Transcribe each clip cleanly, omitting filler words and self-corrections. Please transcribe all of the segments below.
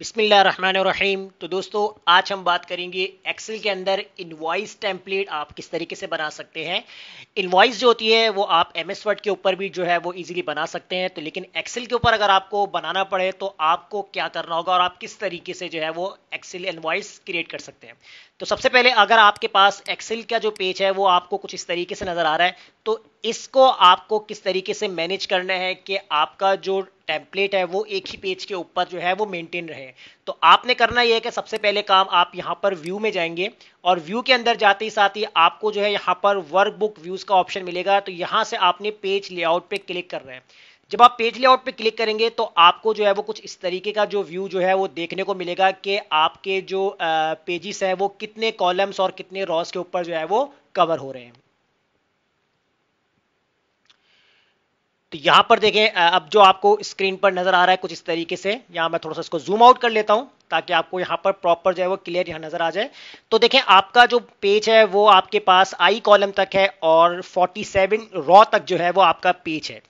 बिस्मिल्लाहिर्रहमानिर्रहीम। तो दोस्तों, आज हम बात करेंगे एक्सेल के अंदर इनवॉइस टेम्पलेट आप किस तरीके से बना सकते हैं। इनवॉइस जो होती है वो आप एमएस वर्ड के ऊपर भी जो है वो इजीली बना सकते हैं, तो लेकिन एक्सेल के ऊपर अगर आपको बनाना पड़े तो आपको क्या करना होगा और आप किस तरीके से जो है वो एक्सेल इनवॉइस क्रिएट कर सकते हैं। तो सबसे पहले अगर आपके पास एक्सेल का जो पेज है वो आपको कुछ इस तरीके से नजर आ रहा है, तो इसको आपको किस तरीके से मैनेज करना है कि आपका जो टेम्पलेट है वो एक ही पेज के ऊपर जो है वो मेंटेन रहे। तो आपने करना यह है कि सबसे पहले काम आप यहां पर व्यू में जाएंगे और व्यू के अंदर जाते ही साथ ही आपको जो है यहां पर वर्कबुक व्यूज का ऑप्शन मिलेगा। तो यहां से आपने पेज लेआउट पे क्लिक कर रहे हैं। जब आप पेज लेआउट पे क्लिक करेंगे तो आपको जो है वो कुछ इस तरीके का जो व्यू जो है वो देखने को मिलेगा कि आपके जो पेजेस हैं वो कितने कॉलम्स और कितने रॉस के ऊपर जो है वो कवर हो रहे हैं। तो यहां पर देखें, अब जो आपको स्क्रीन पर नजर आ रहा है कुछ इस तरीके से, यहां मैं थोड़ा सा इसको जूम आउट कर लेता हूं ताकि आपको यहां पर प्रॉपर जो है वो क्लियर यहां नजर आ जाए। तो देखें, आपका जो पेज है वो आपके पास आई कॉलम तक है और 47 रॉ तक जो है वो आपका पेज है।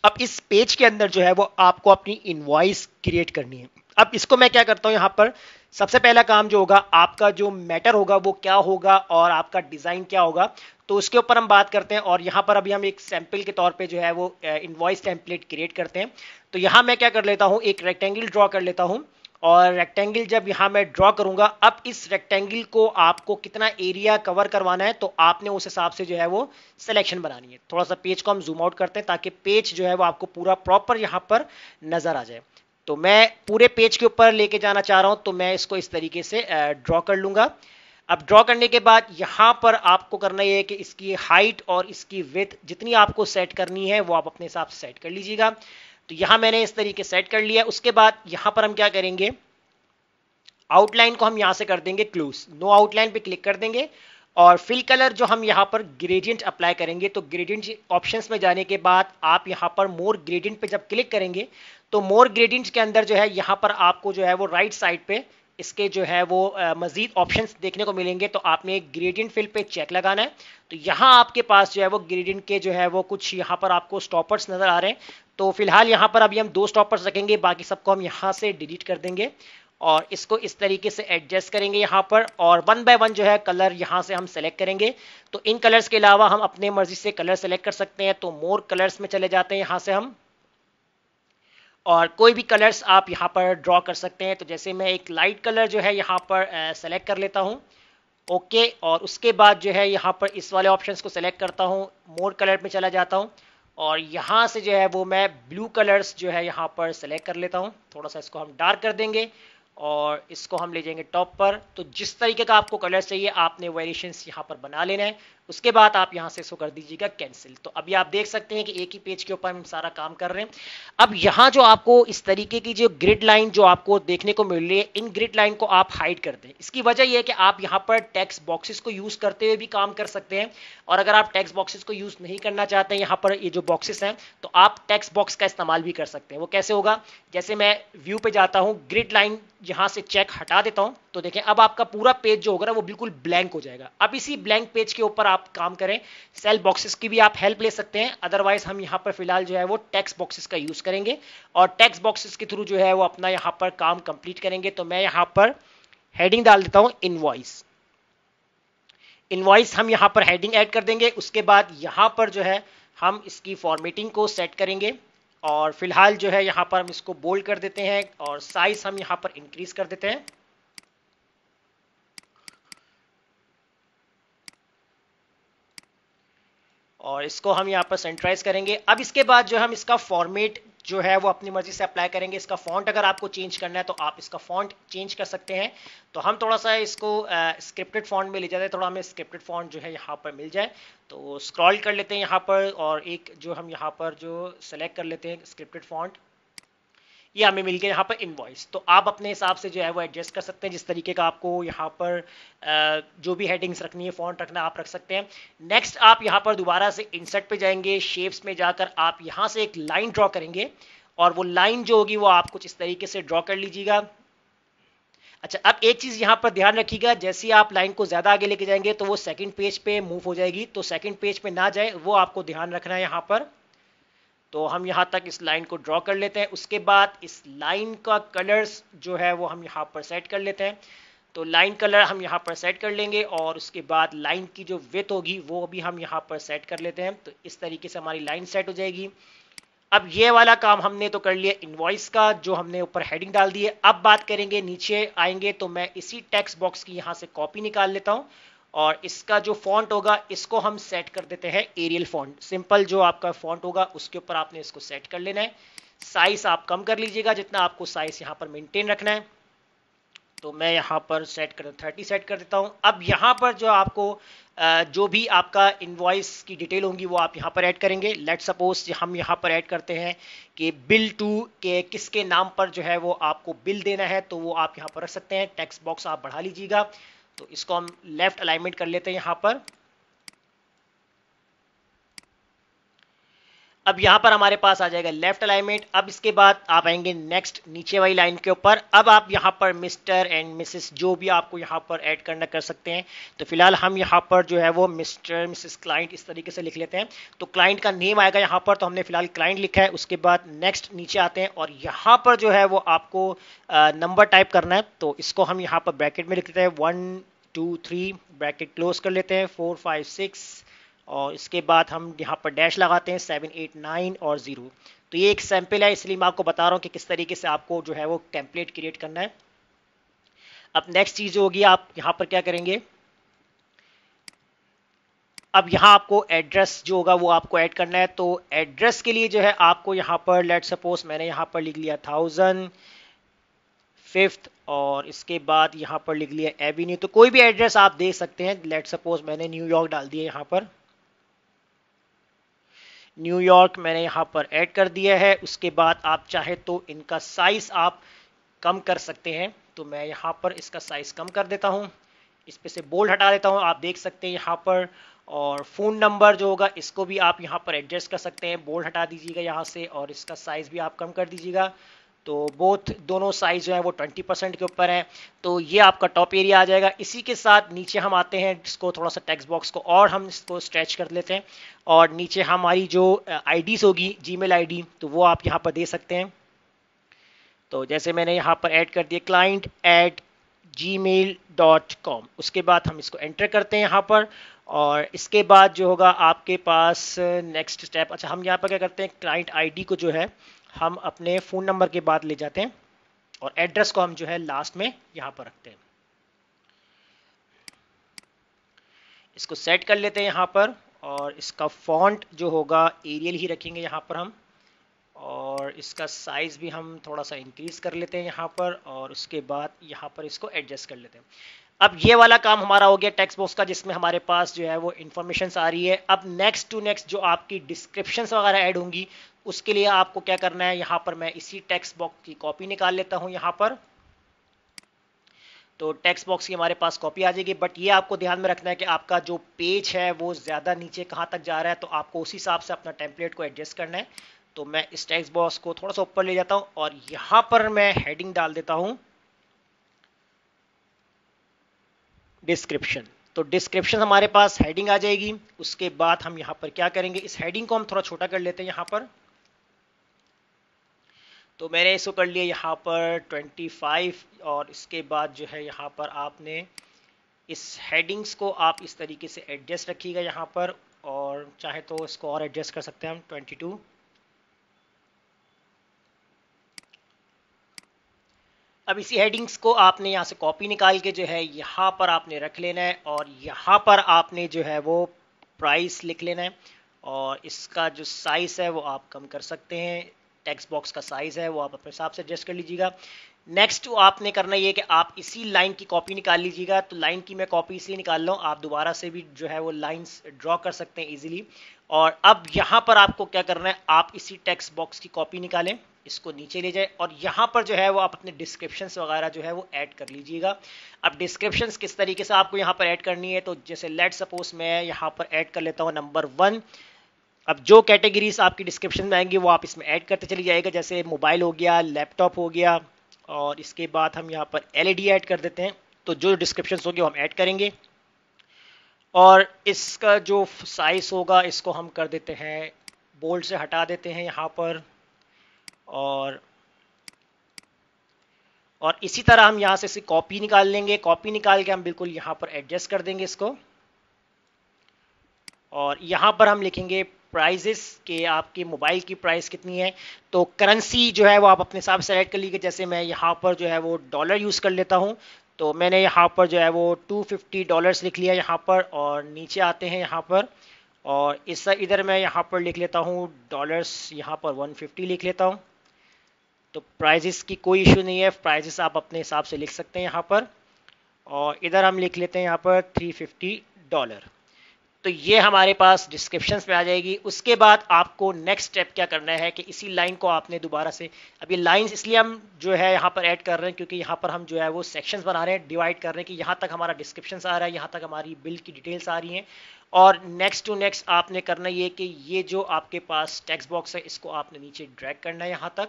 अब इस पेज के अंदर जो है वो आपको अपनी इनवॉइस क्रिएट करनी है। अब इसको मैं क्या करता हूं, यहां पर सबसे पहला काम जो होगा, आपका जो मैटर होगा वो क्या होगा और आपका डिजाइन क्या होगा, तो उसके ऊपर हम बात करते हैं। और यहां पर अभी हम एक सैंपल के तौर पे जो है वो इनवॉइस टेम्पलेट क्रिएट करते हैं। तो यहां मैं क्या कर लेता हूं, एक रेक्टेंगल ड्रॉ कर लेता हूं। और रेक्टेंगल जब यहां मैं ड्रॉ करूंगा, अब इस रेक्टेंगल को आपको कितना एरिया कवर करवाना है तो आपने उस हिसाब से जो है वो सिलेक्शन बनानी है। थोड़ा सा पेज को हम जूम आउट करते हैं ताकि पेज जो है वो आपको पूरा प्रॉपर यहां पर नजर आ जाए। तो मैं पूरे पेज के ऊपर लेके जाना चाह रहा हूं, तो मैं इसको इस तरीके से ड्रॉ कर लूंगा। अब ड्रॉ करने के बाद यहां पर आपको करना यह है कि इसकी हाइट और इसकी विड्थ जितनी आपको सेट करनी है वो आप अपने हिसाब से सेट कर लीजिएगा। तो यहां मैंने इस तरीके सेट कर लिया। उसके बाद यहां पर हम क्या करेंगे, आउटलाइन को हम यहां से कर देंगे क्लोज, नो आउटलाइन पे क्लिक कर देंगे। और फिल कलर जो हम यहां पर ग्रेडियंट अप्लाई करेंगे, तो ग्रेडियंट ऑप्शंस में जाने के बाद आप यहां पर मोर ग्रेडियंट पे जब क्लिक करेंगे तो मोर ग्रेडियंट के अंदर जो है यहां पर आपको जो है वो राइट साइड पे इसके जो है वो मजीद ऑप्शंस देखने को मिलेंगे। तो आपने एक ग्रेडियंट फिल पे चेक लगाना है। तो यहां आपके पास जो है वो ग्रेडियंट के जो है वो कुछ यहां पर आपको स्टॉपर्स नजर आ रहे हैं। तो फिलहाल यहां पर अभी हम दो स्टॉपर्स रखेंगे, बाकी सबको हम यहां से डिलीट कर देंगे और इसको इस तरीके से एडजस्ट करेंगे यहां पर। और वन बाय वन जो है कलर यहां से हम सेलेक्ट करेंगे। तो इन कलर्स के अलावा हम अपने मर्जी से कलर सेलेक्ट कर सकते हैं। तो मोर कलर्स में चले जाते हैं यहां से हम, और कोई भी कलर्स आप यहां पर ड्रॉ कर सकते हैं। तो जैसे मैं एक लाइट कलर जो है यहां पर सेलेक्ट कर लेता हूं। ओके, और उसके बाद जो है यहाँ पर इस वाले ऑप्शंस को सेलेक्ट करता हूँ, मोर कलर में चला जाता हूँ और यहाँ से जो है वो मैं ब्लू कलर्स जो है यहाँ पर सेलेक्ट कर लेता हूँ। थोड़ा सा इसको हम डार्क कर देंगे और इसको हम ले जाएंगे टॉप पर। तो जिस तरीके का आपको कलर चाहिए आपने वेरिएशंस यहाँ पर बना लेना है। उसके बाद आप यहाँ से इसको कर दीजिएगा कैंसिल। तो अभी आप देख सकते हैं कि एक ही पेज के ऊपर हम सारा काम कर रहे हैं। अब यहाँ जो आपको इस तरीके की जो ग्रिड लाइन जो आपको देखने को मिल रही है, इन ग्रिड लाइन को आप हाइड कर दें। इसकी वजह यह है कि आप यहाँ पर टेक्स्ट बॉक्सेस को यूज करते हुए भी काम कर सकते हैं, और अगर आप टेक्स्ट बॉक्सेस को यूज नहीं करना चाहते हैं, यहाँ पर ये जो बॉक्सेस हैं, तो आप टेक्स्ट बॉक्स का इस्तेमाल भी कर सकते हैं। वो कैसे होगा, जैसे मैं व्यू पे जाता हूँ, ग्रिड लाइन यहां से चेक हटा देता हूं, तो देखें अब आपका पूरा पेज जो होगा ना वो बिल्कुल ब्लैंक हो जाएगा। अब इसी ब्लैंक पेज के ऊपर आप काम करें। सेल बॉक्सेस की भी आप हेल्प ले सकते हैं, अदरवाइज हम यहां पर फिलहाल जो है वो टेक्स्ट बॉक्सेस का यूज करेंगे और टेक्स्ट बॉक्सेस के थ्रू जो है वो अपना यहां पर काम कंप्लीट करेंगे। तो मैं यहां पर हेडिंग डाल देता हूं इनवॉइस। इनवॉइस हम यहां पर हेडिंग ऐड कर देंगे। उसके बाद यहां पर जो है हम इसकी फॉर्मेटिंग को सेट करेंगे और फिलहाल जो है यहां पर हम इसको बोल्ड कर देते हैं और साइज हम यहां पर इंक्रीज कर देते हैं। और इसको हम यहाँ पर सेंट्राइज करेंगे। अब इसके बाद जो हम इसका फॉर्मेट जो है वो अपनी मर्जी से अप्लाई करेंगे। इसका फॉन्ट अगर आपको चेंज करना है तो आप इसका फॉन्ट चेंज कर सकते हैं। तो हम थोड़ा सा इसको स्क्रिप्टेड फॉन्ट में ले जाते हैं, थोड़ा हमें स्क्रिप्टेड फॉन्ट जो है यहाँ पर मिल जाए। तो स्क्रॉल कर लेते हैं यहाँ पर और एक जो हम यहाँ पर जो सेलेक्ट कर लेते हैं स्क्रिप्टेड फॉन्ट, ये हमें मिल गया यहाँ पर इनवॉइस। तो आप अपने हिसाब से जो है वो एडजस्ट कर सकते हैं, जिस तरीके का आपको यहाँ पर जो भी हेडिंग्स रखनी है, फॉन्ट रखना, आप रख सकते हैं। नेक्स्ट आप यहाँ पर दोबारा से इंसर्ट पे जाएंगे, शेप्स में जाकर आप यहाँ से एक लाइन ड्रॉ करेंगे और वो लाइन जो होगी वो आप कुछ इस तरीके से ड्रॉ कर लीजिएगा। अच्छा, अब एक चीज यहाँ पर ध्यान रखिएगा, जैसे ही आप लाइन को ज्यादा आगे लेके जाएंगे तो वो सेकंड पेज पे मूव हो जाएगी, तो सेकंड पेज पे ना जाए वो आपको ध्यान रखना है यहाँ पर। तो हम यहाँ तक इस लाइन को ड्रॉ कर लेते हैं। उसके बाद इस लाइन का कलर्स जो है वो हम यहाँ पर सेट कर लेते हैं। तो लाइन कलर हम यहाँ पर सेट कर लेंगे और उसके बाद लाइन की जो विड्थ होगी वो भी हम यहाँ पर सेट कर लेते हैं। तो इस तरीके से हमारी लाइन सेट हो जाएगी। अब ये वाला काम हमने तो कर लिया इनवॉइस का, जो हमने ऊपर हेडिंग डाल दी है। अब बात करेंगे, नीचे आएंगे तो मैं इसी टेक्स्ट बॉक्स की यहाँ से कॉपी निकाल लेता हूँ और इसका जो फॉन्ट होगा इसको हम सेट कर देते हैं एरियल फॉन्ट। सिंपल जो आपका फॉन्ट होगा उसके ऊपर आपने इसको सेट कर लेना है। साइज आप कम कर लीजिएगा जितना आपको साइज यहाँ पर मेंटेन रखना है। तो मैं यहाँ पर सेट कर 30 सेट कर देता हूँ। अब यहाँ पर जो आपको जो भी आपका इनवॉइस की डिटेल होंगी वो आप यहाँ पर ऐड करेंगे। लेट सपोज हम यहाँ पर ऐड करते हैं कि बिल टू के किसके नाम पर जो है वो आपको बिल देना है, तो वो आप यहाँ पर रख सकते हैं। टेक्स्ट बॉक्स आप बढ़ा लीजिएगा। तो इसको हम लेफ्ट अलाइनमेंट कर लेते हैं यहाँ पर। अब यहाँ पर हमारे पास आ जाएगा लेफ्ट अलाइनमेंट। अब इसके बाद आप आएंगे नेक्स्ट नीचे वाली लाइन के ऊपर। अब आप यहाँ पर मिस्टर एंड मिसेस जो भी आपको यहाँ पर ऐड करना कर सकते हैं। तो फिलहाल हम यहाँ पर जो है वो मिस्टर मिसेस क्लाइंट इस तरीके से लिख लेते हैं। तो क्लाइंट का नेम आएगा यहाँ पर, तो हमने फिलहाल क्लाइंट लिखा है। उसके बाद नेक्स्ट नीचे आते हैं और यहाँ पर जो है वो आपको नंबर टाइप करना है। तो इसको हम यहाँ पर ब्रैकेट में लिख लेते हैं 1 2 3 ब्रैकेट क्लोज कर लेते हैं 4 5 6 और इसके बाद हम यहाँ पर डैश लगाते हैं 7 8 9 और 0। तो ये एक सैंपल है, इसलिए मैं आपको बता रहा हूँ कि किस तरीके से आपको जो है वो टेम्पलेट क्रिएट करना है। अब नेक्स्ट चीज होगी, आप यहाँ पर क्या करेंगे, अब यहाँ आपको एड्रेस जो होगा वो आपको ऐड करना है। तो एड्रेस के लिए जो है आपको यहाँ पर लेट सपोज मैंने यहाँ पर लिख लिया 1005 और इसके बाद यहाँ पर लिख लिया एवेन्यू। तो कोई भी एड्रेस आप दे सकते हैं। लेट सपोज मैंने न्यूयॉर्क डाल दिया यहाँ पर, न्यूयॉर्क मैंने यहाँ पर ऐड कर दिया है। उसके बाद आप चाहे तो इनका साइज आप कम कर सकते हैं। तो मैं यहाँ पर इसका साइज कम कर देता हूँ, इस पे से बोल्ड हटा देता हूँ, आप देख सकते हैं यहाँ पर। और फ़ोन नंबर जो होगा इसको भी आप यहाँ पर एडजस्ट कर सकते हैं, बोल्ड हटा दीजिएगा यहाँ से और इसका साइज़ भी आप कम कर दीजिएगा। तो बोथ दोनों साइज जो है वो 20% के ऊपर है। तो ये आपका टॉप एरिया आ जाएगा। इसी के साथ नीचे हम आते हैं, इसको थोड़ा सा टेक्स्ट बॉक्स को और हम इसको स्ट्रेच कर लेते हैं और नीचे हमारी जो आईडीज होगी जीमेल आईडी, तो वो आप यहाँ पर दे सकते हैं। तो जैसे मैंने यहाँ पर ऐड कर दिया client@gmail.com। उसके बाद हम इसको एंटर करते हैं यहाँ पर और इसके बाद जो होगा आपके पास नेक्स्ट स्टेप, अच्छा हम यहाँ पर क्या करते हैं, क्लाइंट आईडी को जो है हम अपने फ़ोन नंबर के बाद ले जाते हैं और एड्रेस को हम जो है लास्ट में यहाँ पर रखते हैं। इसको सेट कर लेते हैं यहाँ पर और इसका फॉन्ट जो होगा एरियल ही रखेंगे यहाँ पर हम, और इसका साइज़ भी हम थोड़ा सा इंक्रीज़ कर लेते हैं यहाँ पर और उसके बाद यहाँ पर इसको एडजस्ट कर लेते हैं। अब ये वाला काम हमारा हो गया टेक्स्ट बॉक्स का, जिसमें हमारे पास जो है वो इन्फॉर्मेशन आ रही है। अब नेक्स्ट टू नेक्स्ट जो आपकी डिस्क्रिप्शन वगैरह ऐड होंगी उसके लिए आपको क्या करना है, यहाँ पर मैं इसी टेक्स्ट बॉक्स की कॉपी निकाल लेता हूँ यहाँ पर। तो टेक्स्ट बॉक्स की हमारे पास कॉपी आ जाएगी, बट ये आपको ध्यान में रखना है कि आपका जो पेज है वो ज़्यादा नीचे कहाँ तक जा रहा है, तो आपको उस हिसाब से अपना टेम्पलेट को एडजस्ट करना है। तो मैं इस टेक्स्ट बॉक्स को थोड़ा सा ऊपर ले जाता हूँ और यहाँ पर मैं हेडिंग डाल देता हूँ डिस्क्रिप्शन। तो डिस्क्रिप्शन हमारे पास हेडिंग आ जाएगी। उसके बाद हम यहाँ पर क्या करेंगे, इस हेडिंग को हम थोड़ा छोटा कर लेते हैं यहाँ पर। तो मैंने इसको कर लिया यहाँ पर 25 और इसके बाद जो है यहाँ पर आपने इस हेडिंग्स को आप इस तरीके से एडजस्ट रखिएगा यहाँ पर, और चाहे तो इसको और एडजस्ट कर सकते हैं हम 22। अब इसी हेडिंग्स को आपने यहाँ से कॉपी निकाल के जो है यहाँ पर आपने रख लेना है और यहाँ पर आपने जो है वो प्राइस लिख लेना है और इसका जो साइज़ है वो आप कम कर सकते हैं। टेक्स्ट बॉक्स का साइज़ है वो आप अपने हिसाब से एडजस्ट कर लीजिएगा। नेक्स्ट आपने करना ये कि आप इसी लाइन की कॉपी निकाल लीजिएगा। तो लाइन की मैं कॉपी इसलिए निकाल रहा हूँ, आप दोबारा से भी जो है वो लाइंस ड्रॉ कर सकते हैं इजीली। और अब यहाँ पर आपको क्या करना है, आप इसी टेक्स्ट बॉक्स की कॉपी निकालें, इसको नीचे ले जाए और यहाँ पर जो है वो आप अपने डिस्क्रिप्शंस वगैरह जो है वो ऐड कर लीजिएगा। अब डिस्क्रिप्शंस किस तरीके से आपको यहाँ पर ऐड करनी है, तो जैसे लेट सपोज मैं यहाँ पर ऐड कर लेता हूँ नंबर 1। अब जो कैटेगरीज आपकी डिस्क्रिप्शन में आएंगी वो आप इसमें ऐड करते चली जाएगा, जैसे मोबाइल हो गया, लैपटॉप हो गया, और इसके बाद हम यहाँ पर एलईडी ऐड कर देते हैं। तो जो डिस्क्रिप्शन होगी वो हम ऐड करेंगे और इसका जो साइज होगा इसको हम कर देते हैं बोल्ड से हटा देते हैं यहाँ पर। और इसी तरह हम यहाँ से इसे कॉपी निकाल लेंगे। कॉपी निकाल के हम बिल्कुल यहाँ पर एडजस्ट कर देंगे इसको, और यहाँ पर हम लिखेंगे प्राइजेस के आपके मोबाइल की प्राइस कितनी है। तो करेंसी जो है वो आप अपने हिसाब से सेलेक्ट कर लीजिए। जैसे मैं यहाँ पर जो है वो डॉलर यूज़ कर लेता हूँ, तो मैंने यहाँ पर जो है वो $250 लिख लिया यहाँ पर। और नीचे आते हैं यहाँ पर, और इस इधर मैं यहाँ पर लिख लेता हूँ डॉलर्स, यहाँ पर 150 लिख लेता हूँ। तो प्राइजेस की कोई इशू नहीं है, प्राइजेस आप अपने हिसाब से लिख सकते हैं यहाँ पर। और इधर हम लिख लेते हैं यहाँ पर $350। तो ये हमारे पास डिस्क्रिप्शन में आ जाएगी। उसके बाद आपको नेक्स्ट स्टेप क्या करना है कि इसी लाइन को आपने दोबारा से, अब ये लाइंस इसलिए हम जो है यहाँ पर ऐड कर रहे हैं क्योंकि यहाँ पर हम जो है वो सेक्शंस बना रहे हैं, डिवाइड कर रहे हैं कि यहाँ तक हमारा डिस्क्रिप्शन आ रहा है, यहाँ तक हमारी बिल की डिटेल्स आ रही हैं। और नेक्स्ट टू नेक्स्ट आपने करना ये कि ये जो आपके पास टेक्स्ट बॉक्स है इसको आपने नीचे ड्रैग करना है यहाँ तक।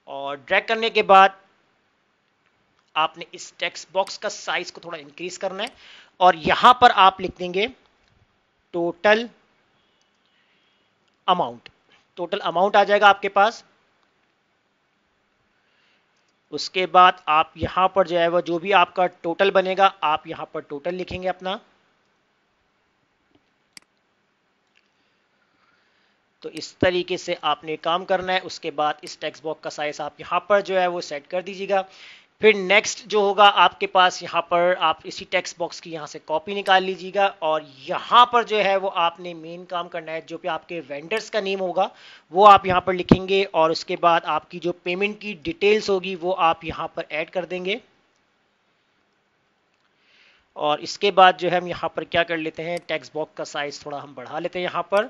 और ड्रैग करने के बाद आपने इस टेक्स्ट बॉक्स का साइज को थोड़ा इंक्रीज करना है, और यहां पर आप लिख देंगे टोटल अमाउंट। टोटल अमाउंट आ जाएगा आपके पास। उसके बाद आप यहां पर जो है वो जो भी आपका टोटल बनेगा आप यहां पर टोटल लिखेंगे अपना। तो इस तरीके से आपने काम करना है। उसके बाद इस टेक्स्ट बॉक्स का साइज आप यहां पर जो है वो सेट कर दीजिएगा। फिर नेक्स्ट जो होगा आपके पास यहाँ पर आप इसी टेक्स्ट बॉक्स की यहाँ से कॉपी निकाल लीजिएगा, और यहाँ पर जो है वो आपने मेन काम करना है, जो भी आपके वेंडर्स का नेम होगा वो आप यहाँ पर लिखेंगे। और उसके बाद आपकी जो पेमेंट की डिटेल्स होगी वो आप यहाँ पर ऐड कर देंगे। और इसके बाद जो है हम यहाँ पर क्या कर लेते हैं, टेक्स्ट बॉक्स का साइज थोड़ा हम बढ़ा लेते हैं यहाँ पर,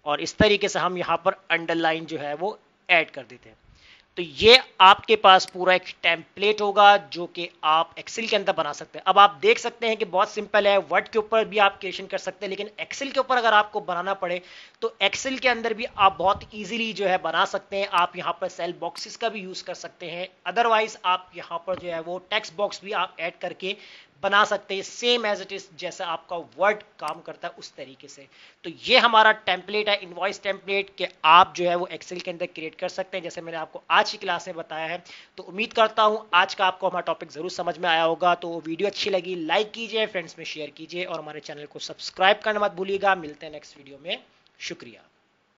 और इस तरीके से हम यहाँ पर अंडरलाइन जो है वो ऐड कर देते हैं। तो ये आपके पास पूरा एक टेम्पलेट होगा जो कि आप एक्सेल के अंदर बना सकते हैं। अब आप देख सकते हैं कि बहुत सिंपल है, वर्ड के ऊपर भी आप क्रिएशन कर सकते हैं, लेकिन एक्सेल के ऊपर अगर आपको बनाना पड़े तो एक्सेल के अंदर भी आप बहुत इजीली जो है बना सकते हैं। आप यहाँ पर सेल बॉक्सेस का भी यूज कर सकते हैं, अदरवाइज आप यहाँ पर जो है वो टेक्स्ट बॉक्स भी आप ऐड करके बना सकते हैं, सेम एज इट इज जैसा आपका वर्ड काम करता है उस तरीके से। तो ये हमारा टेम्पलेट है, इनवॉइस टेम्पलेट, कि आप जो है वो एक्सेल के अंदर क्रिएट कर सकते हैं जैसे मैंने आपको आज की क्लास में बताया है। तो उम्मीद करता हूं आज का आपको हमारा टॉपिक जरूर समझ में आया होगा। तो वीडियो अच्छी लगी लाइक कीजिए, फ्रेंड्स में शेयर कीजिए, और हमारे चैनल को सब्सक्राइब करना मत भूलिएगा। मिलते हैं नेक्स्ट वीडियो में, शुक्रिया।